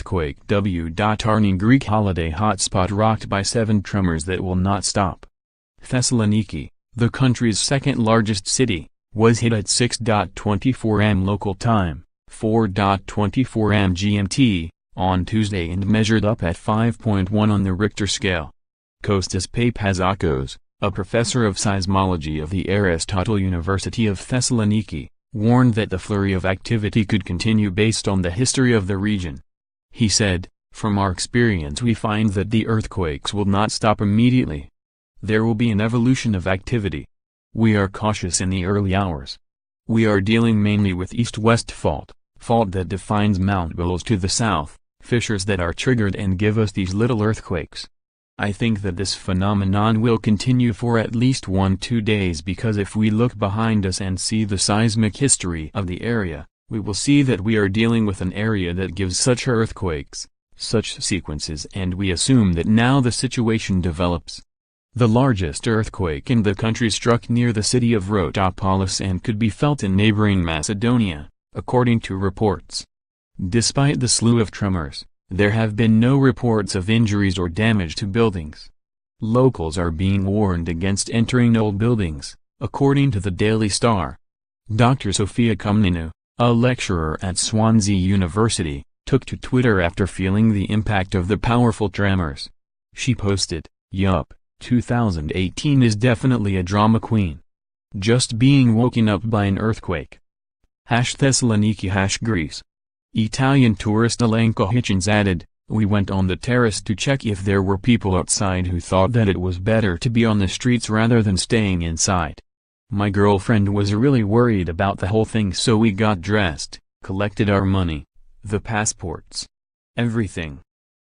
earthquake. Tarni Greek holiday hotspot rocked by 7 tremors that will not stop. Thessaloniki, the country's second-largest city, was hit at 6:24 am local time, 4:24 am GMT, on Tuesday and measured up at 5.1 on the Richter scale. Kostas Papazakos, a professor of seismology of the Aristotle University of Thessaloniki, warned that the flurry of activity could continue based on the history of the region. He said, "From our experience we find that the earthquakes will not stop immediately. There will be an evolution of activity. We are cautious in the early hours. We are dealing mainly with east-west fault that defines Mount Belos to the south, fissures that are triggered and give us these little earthquakes. I think that this phenomenon will continue for at least 1-2 days because if we look behind us and see the seismic history of the area, we will see that we are dealing with an area that gives such earthquakes, such sequences, and we assume that now the situation develops." The largest earthquake in the country struck near the city of Rotopolis and could be felt in neighboring Macedonia, according to reports. Despite the slew of tremors, there have been no reports of injuries or damage to buildings. Locals are being warned against entering old buildings, according to the Daily Star. Dr. Sofia Komnenu, a lecturer at Swansea University, took to Twitter after feeling the impact of the powerful tremors. She posted, "Yup, 2018 is definitely a drama queen. Just being woken up by an earthquake." #Thessaloniki #Greece. Italian tourist Alenka Hitchens added, "We went on the terrace to check if there were people outside who thought that it was better to be on the streets rather than staying inside. My girlfriend was really worried about the whole thing, so we got dressed, collected our money, the passports, everything."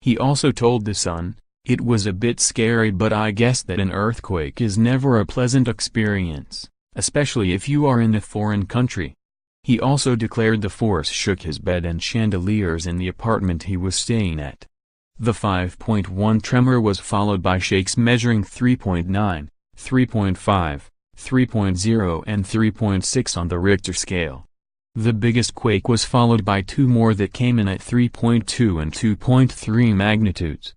He also told The Sun, "It was a bit scary, but I guess that an earthquake is never a pleasant experience, especially if you are in a foreign country." He also declared the force shook his bed and chandeliers in the apartment he was staying at. The 5.1 tremor was followed by shakes measuring 3.9, 3.5, 3.0 and 3.6 on the Richter scale. The biggest quake was followed by 2 more that came in at 3.2 and 2.3 magnitudes.